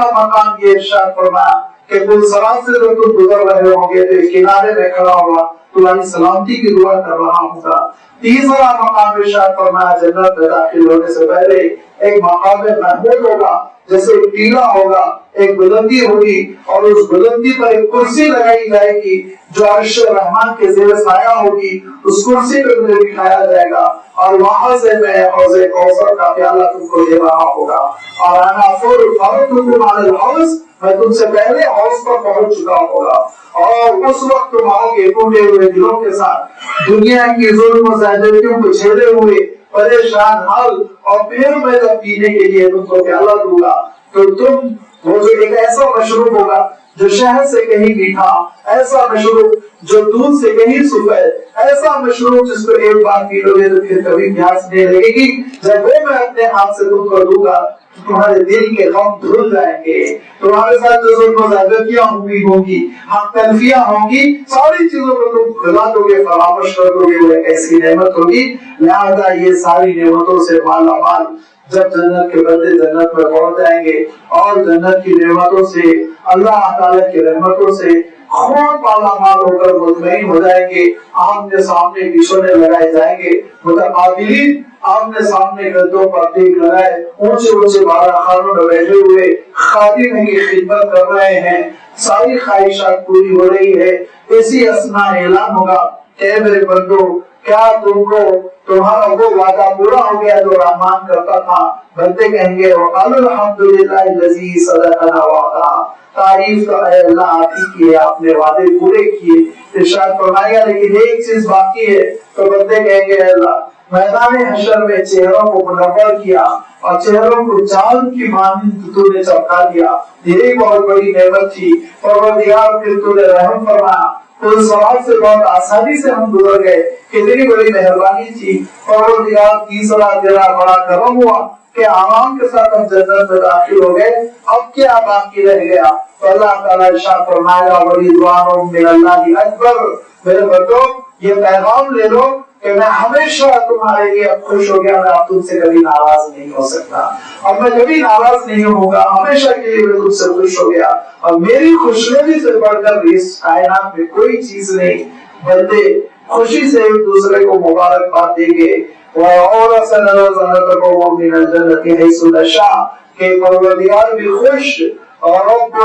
مقام یہ ارشاد فرمایا کہ پلسرات سے جب تم گزر رہے ہوں گے تو کنارے میں کھڑا ہوگا، تمہاری سلامتی کی دعا کر رہا ہوں گا. تیسرا مقام ارشاد فرمایا جنت میں داخل ہونے سے پہلے ایک مقام محمود ہوگا، جیسے ایک ٹیلا ہوگا، ایک بلندی ہوگی، اور اس بلندی پر ایک کرسی لگائی جائے گی جو عرش رحمان کے زیر سایہ ہوگی. اس کرسی پہ مجھے بٹھایا جائے گا اور وہاں سے میں حوض کوثر کا پیالہ تم کو دے رہا ہوگا. اور انا فرضتکم علی الحوض، میں تم سے پہلے حوض پر پہنچ چکا ہوگا. اور اس وقت تم آؤ گے ٹوٹے ہوئے دلوں کے ساتھ، دنیا کی ظلم و زیادتیوں کو جھیلے ہوئے پریشان حال، اور پھر میں جب پینے کے لیے تم کو پیالہ دوں گا تو تم وہ جو ایک ایسا مشروب ہوگا جو شہد سے کہیں میٹھا، ایسا مشروب جو دودھ سے کہیں سفید، ایسا مشروب جس کو ایک بار پی لو گے تو پھر کبھی پیاس نہیں لگے گی. جب وہ میں اپنے ہاتھ سے تم کو دوں گا تمہارے دل کے غم دھل جائیں گے. تمہارے ساتھ جو ظلم و زیادتیاں ہوں گی، حق تلفیاں ہوں گی، ساری چیزوں کو تم بھلا دو گے، فراموش کر دو گے. وہ ایک ایسی نعمت ہوگی. لہذا یہ ساری نعمتوں سے مالا مال جب جنت کے بندے جنت میں پہنچ جائیں گے اور جنت کی نعمتوں سے، اللہ تعالیٰ کی رحمتوں سے خوب مالا مال ہو کر مطمئن ہو جائیں گے، آمنے سامنے بچھونے لگائے جائیں گے، متقابلین آمنے سامنے گدوں پر دیکھ لگائے اونچے اونچے بارہ خانوں میں بیٹھے ہوئے خادم کی خدمت کر رہے ہیں، ساری خواہشات پوری ہو رہی ہے. اسی اسنا اعلان ہوگا کہ اے میرے بندو، کیا تم کو تمہارا وہ وعدہ پورا ہو گیا جو رحمان کرتا تھا؟ بندے کہیں گے وقالوا الحمدللہ الذی صدقنا وعدہ، تعریف تو اے اللہ آپ ہی کی ہے، آپ نے وعدے پورے کیے. ارشاد فرمایا لیکن ایک چیز باقی ہے. تو بندے کہیں گے اے اللہ میدان حشر میں چہروں کو منور کیا اور چہروں کو چاند کی مانند تو نے چمکا دیا، یہی بہت بڑی نعمت تھی. پروردگار پھر تو نے رحم فرمایا، اس سوال سے بہت آسانی سے ہم گزر گئے، کتنی بڑی مہربانی تھی. پروردگار تیسرا تیرا بڑا کرم ہوا کہ آرام کے ساتھ ہم جنت میں داخل ہو گئے. اب کیا باقی رہ گیا؟ تو اللہ تعالیٰ ارشاد فرمائے گا وَرِضْوَانٌ مِّنَ اللَّهِ أَكْبَرُ. میرے بندو یہ پیغام لے لو کہ میں ہمیشہ تمہارے لیے اب خوش ہو گیا, میں اب تم سے کبھی ناراض نہیں ہو سکتا, اب میں کبھی ناراض نہیں ہوں گا, ہمیشہ کے لیے میں تم سے خوش ہو گیا, اور میری خوشنودی سے بڑھ کر اس کائنات میں کوئی چیز نہیں. بندے خوشی سے ایک دوسرے کو مبارکباد دیں گے. وَأَوْرَثَنَا الْجَنَّةَ مِنَ الْجَنَّةِ حَيْثُ نَشَاءُ, کہ پروردگار بھی خوش اور رب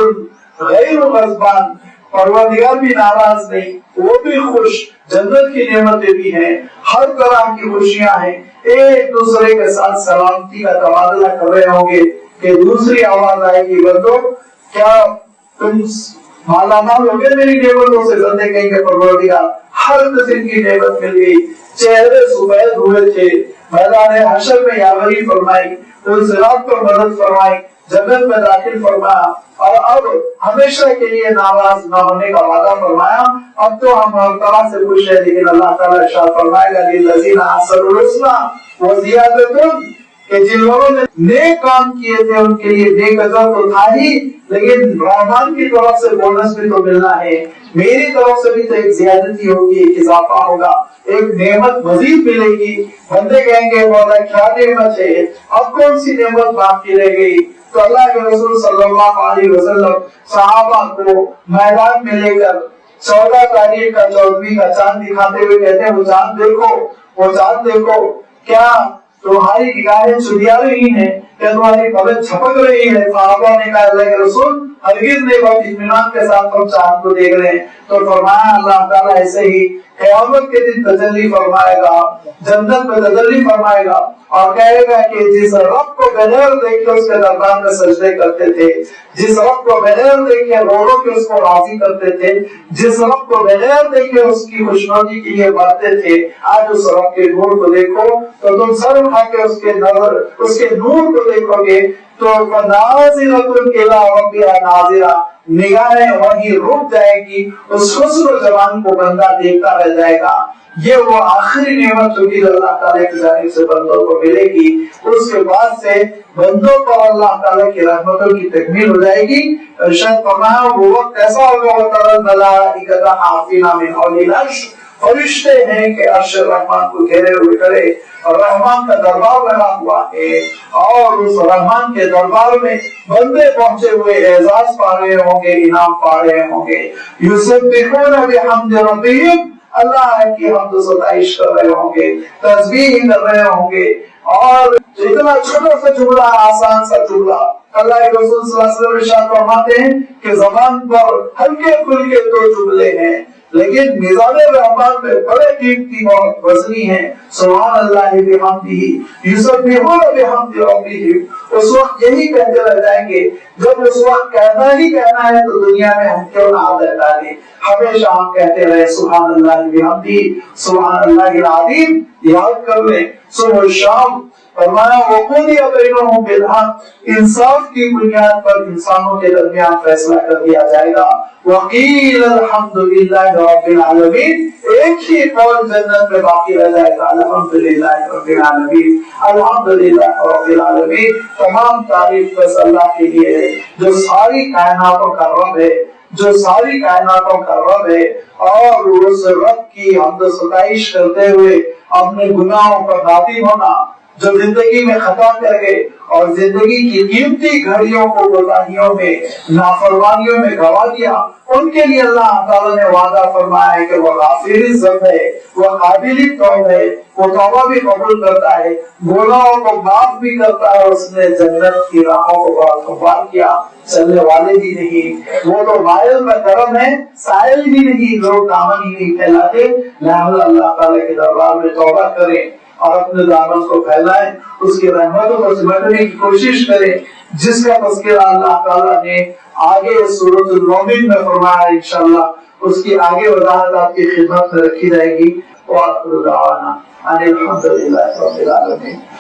غیر غضبان, پروردگار بھی ناراض نہیں, وہ بھی خوش, جنت کی نعمتیں بھی ہیں, ہر طرح کی خوشیاں ہیں. ایک دوسرے کے ساتھ سلامتی کا تبادلہ کر رہے ہوں گے کہ دوسری آواز آئے گی, بندو کیا تم مالا مال ہو گئے میری نعمتوں سے؟ بندے کہیں گے پروردگار ہر قسم کی نعمت مل گئی, چہرے سفید ہوئے تھے, میدان حشر میں یاوری فرمائی, صراط پر مدد فرمائی, جنت میں داخل فرمایا, اور اب ہمیشہ کے لیے ناراض نہ ہونے کا وعدہ فرمایا. اب تو ہم ہر طرح سے خوش ہیں, لیکن اللہ تعالیٰ ارشاد فرمائے گا للذین احسنوا الحسنى وزیادۃ, کہ جن لوگوں نے نیک کام کیے تھے ان کے لیے نیک اجر تو تھا ہی, لیکن رحمان کی طرف سے بونس بھی تو ملنا ہے, میری طرف سے بھی تو ایک زیادتی ہوگی, ایک اضافہ ہوگا, ایک نعمت مزید ملے گی. بندے کہیں گے مولا کیا نعمت ہے, اب کون سی نعمت باقی رہ گئی؟ تو اللہ کے رسول صلی اللہ علیہ وسلم صحابہ کو میدان میں لے کر 14 تاریخ کا 14ویں کا چاند دکھاتے ہوئے کہتے ہیں وہ چاند دیکھو, وہ چاند دیکھو, کیا تمہاری نگاہیں چڑیا رہی ہیں, کیا تمہاری پلک چھپک رہی ہے؟ صحابہ نے کہا اللہ کے رسول ہرگز نہیں, بہت اطمینان کے ساتھ ہم چاند کو دیکھ رہے ہیں. تو فرمایا اللہ تعالیٰ ایسے ہی قیامت کے دن تجلی فرمائے گا, جنت میں تجلی فرمائے گا, اور کہے گا کہ جس رب کو بغیر دیکھے اس کے دربار میں سجدے کرتے تھے, جس رب کو بغیر دیکھے رو رو کے اس کو راضی کرتے تھے, جس رب کو بغیر دیکھے اس کی خوشنودی کے لیے بڑھتے تھے, آج اس رب کے نور کو دیکھو تو تم سر اٹھا کے اس کے نظر, اس کے نور کو دیکھو گے تو ناظرۃ الی ربها ناظرہ, نگاہیں وہیں رک جائے گی, اس حسن و جمال کو بندہ دیکھتا رہ جائے گا. یہ وہ آخری نعمت ہوگی جو اللہ تعالیٰ کی جانب سے بندوں کو ملے گی. اس کے بعد سے بندوں پر اللہ تعالیٰ کی رحمتوں کی تکمیل ہو جائے گی. ارشاد فرمایا وہ وقت ایسا ہوگا وَتَرَى الْمَلَائِكَةَ حَافِينَ مِنْ حَوْلِ الْعَرْشِ, فرشتے ہیں کہ عرش رحمان کو گھیرے ہوئے کھڑے, اور رحمان کا دربار لگا ہوا ہے, اور اس رحمان کے دربار میں بندے پہنچے ہوئے اعزاز پا رہے ہوں گے, انعام پا رہے ہوں گے. یسبحون بحمد ربہم, اللہ کی حمد و ستائش کر رہے ہوں گے, تسبیح کر رہے ہوں گے. اور اتنا چھوٹا سا جملہ, آسان سا جملہ, اللہ کے رسول صلی اللہ علیہ وسلم ارشاد فرماتے ہیں کہ زبان پر ہلکے پھلکے 2 جملے ہیں, لیکن میزان رحمان میں بڑے قیمتی اور وزنی ہیں. سبحان اللہ بحمدہ یسبحون بحمد ربہم, اس وقت یہی کہتے رہ جائیں گے. جب اس وقت کہنا ہی کہنا ہے تو دنیا میں ہم کیوں نہ عادت ڈالیں, ہمیشہ ہم کہتے رہے سبحان اللہ بحمدہ, سبحان اللہ العظیم, یاد کر لیں. صبح شام فرمایا وقضی بینہم بالحق, انصاف کی بنیاد پر انسانوں کے درمیان فیصلہ کر دیا جائے گا. وقیل الحمدللہ رب العالمین, ایک ہی قول جنت میں باقی رہ جائے گا, الحمدللہ رب العالمین, الحمدللہ رب العالمین. تمام تعریف بس اللہ کے لیے ہے جو ساری کائناتوں کا رب ہے, جو ساری کائناتوں کا رب ہے. اور اس رب کی حمد و ستائش کرتے ہوئے اپنے گناہوں پر نادم ہونا, جو زندگی میں خطا کر گئے اور زندگی کی قیمتی گھڑیوں کو کوتاہیوں میں, نافرمانیوں میں گوا دیا, ان کے لیے اللہ تعالیٰ نے وعدہ فرمایا ہے کہ وہ غافر الذنب ہے, وہ قابل توبہ ہے, وہ توبہ بھی قبول کرتا ہے, گناہوں کو معاف بھی کرتا ہے. اس نے جنت کی راہوں کو بہت ہموار کیا, چلنے والے بھی نہیں, وہ تو مائل میں کرم ہے, سائل بھی نہیں, لوگ دامن ہی نہیں پھیلاتے. لہذا اللہ تعالیٰ کے دربار میں توبہ کریں اور اپنے دامن کو پھیلائیں, اس کی رحمتوں کو سمجھنے کی کوشش کریں, جس کا تذکرہ اللہ تعالیٰ نے آگے سورۃ المومن میں فرمایا. انشاءاللہ اس کی آگے وضاحت آپ کی خدمت میں رکھی جائے گی. وآخر دعوانا ان الحمد للہ رب العالمین.